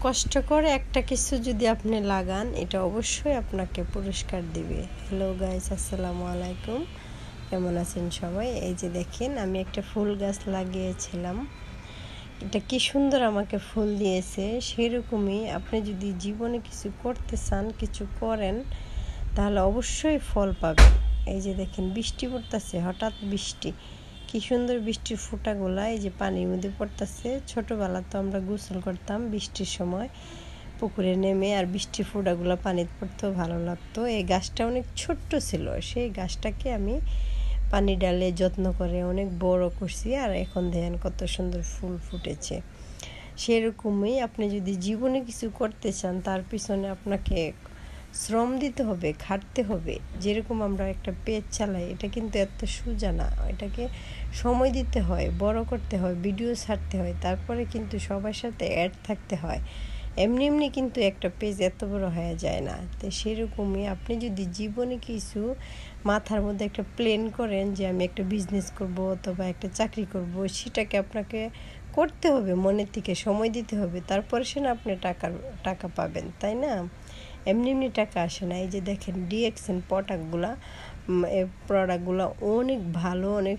কষ্ট করে একটা কিছু যদি আপনি লাগান, এটা অবশ্যই আপনাকে পুরস্কার দিবে। হ্যালো গাইস, আসসালামু আলাইকুম। কেমন আছেন সবাই? এই যে দেখেন, আমি একটা ফুল গাছ লাগিয়েছিলাম। এটা কি সুন্দর আমাকে ফুল দিয়েছে। সেরকমই আপনি যদি জীবনে কিছু করতে চান, কিছু করেন, তাহলে অবশ্যই ফল পাবেন। এই যে দেখেন, বৃষ্টি পড়তেছে, হঠাৎ বৃষ্টি। কি সুন্দর বৃষ্টির ফোঁটাগুলা এই যে পানির মধ্যে পড়তেছে। ছোটবেলা তো আমরা গোসল করতাম বৃষ্টির সময় পুকুরে নেমে, আর বৃষ্টির ফোঁটাগুলো পানিতে পড়তেও ভালো লাগতো। এই গাছটা অনেক ছোট্ট ছিল, সেই গাছটাকে আমি পানি ডালে যত্ন করে অনেক বড় করছি, আর এখন দেখেন কত সুন্দর ফুল ফুটেছে। সেরকমই আপনি যদি জীবনে কিছু করতে চান, তার পিছনে আপনাকে শ্রম দিতে হবে, খাটতে হবে। যেরকম আমরা একটা পেজ চালাই, এটা কিন্তু এত সোজা না। এটাকে সময় দিতে হয়, বড় করতে হয়, ভিডিও ছাড়তে হয়, তারপরে কিন্তু সবার সাথে অ্যাড থাকতে হয়। এমনি এমনি কিন্তু একটা পেজ এত বড় হয়ে যায় না। তো সেরকমই আপনি যদি জীবনে কিছু মাথার মধ্যে একটা প্ল্যান করেন যে আমি একটা বিজনেস করব অথবা একটা চাকরি করব, সেটাকে আপনাকে করতে হবে, মনের থেকে সময় দিতে হবে, তারপরে সে না আপনি টাকা পাবেন, তাই না? এমনি এমনি টাকা আসে না। এই যে দেখেন, ডিএক্সএন প্রোডাক্টগুলো অনেক ভালো, অনেক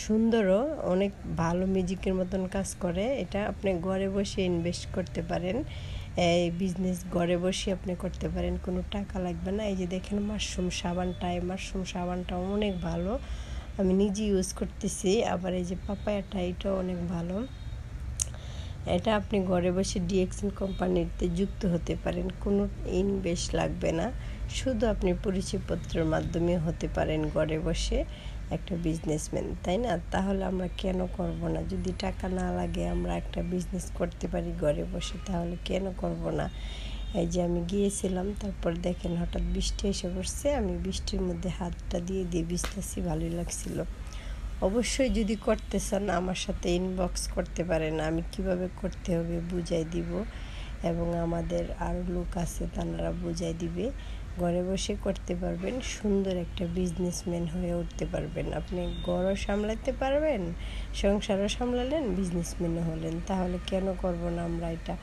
সুন্দরও, অনেক ভালো মিউজিকের মতন কাজ করে। এটা আপনি ঘরে বসে ইনভেস্ট করতে পারেন, এই বিজনেস ঘরে বসে আপনি করতে পারেন, কোনো টাকা লাগবে না। এই যে দেখেন, মাশরুম সাবানটা অনেক ভালো, আমি নিজে ইউজ করতেছি। আবার এই যে পাপায়াটা, এটাও অনেক ভালো। এটা আপনি ঘরে বসে ডিএক্সএন কোম্পানিতে যুক্ত হতে পারেন, কোনো ইনভেস্ট লাগবে না। শুধু আপনি পরিচয়পত্রের মাধ্যমে হতে পারেন ঘরে বসে একটা বিজনেসম্যান, তাই না? তাহলে আমরা কেন করব না? যদি টাকা না লাগে, আমরা একটা বিজনেস করতে পারি ঘরে বসে, তাহলে কেন করব না? এই যে আমি গিয়েছিলাম, তারপর দেখেন হঠাৎ বৃষ্টি এসে পড়ছে। আমি বৃষ্টির মধ্যে হাতটা দিয়ে ভিজতেছি, ভালোই লাগছিল। অবশ্যই যদি করতে চান, আমার সাথে ইনবক্স করতে পারেন, আমি কিভাবে করতে হবে বুঝাই দিব, এবং আমাদের আরও লোক আছে, তারা বুঝাই দিবে। ঘরে বসে করতে পারবেন, সুন্দর একটা বিজনেসম্যান হয়ে উঠতে পারবেন। আপনি ঘরও সামলাতে পারবেন, সংসারও সামলালেন, বিজনেসম্যানও হলেন। তাহলে কেন করব না? আমরা এটা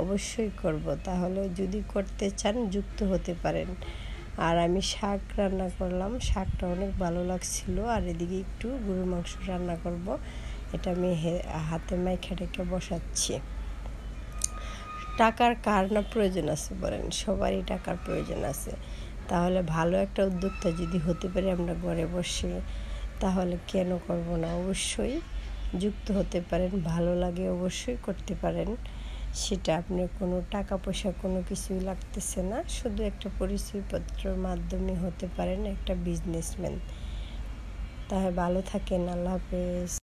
অবশ্যই করব। তাহলে যদি করতে চান, যুক্ত হতে পারেন। আর আমি শাক রান্না করলাম, শাকটা অনেক ভালো লাগছিল। আর এদিকে একটু গরুর মাংস রান্না করব, এটা আমি হাতে মাইখা রেখে বসাচ্ছি। টাকার কার না প্রয়োজন আছে বলেন? সবারই টাকার প্রয়োজন আছে। তাহলে ভালো একটা উদ্যোক্তা যদি হতে পারি আমরা ঘরে বসে, তাহলে কেন করব না? অবশ্যই যুক্ত হতে পারেন, ভালো লাগে অবশ্যই করতে পারেন। সেটা আপনার কোনো টাকা পয়সা কোনো কিছুই লাগতেছে না, শুধু একটা পরিচয়পত্রের মাধ্যমে হতে পারেন একটা বিজনেসম্যান। তাহলে ভালো থাকেন, আল্লাহ হাফেজ।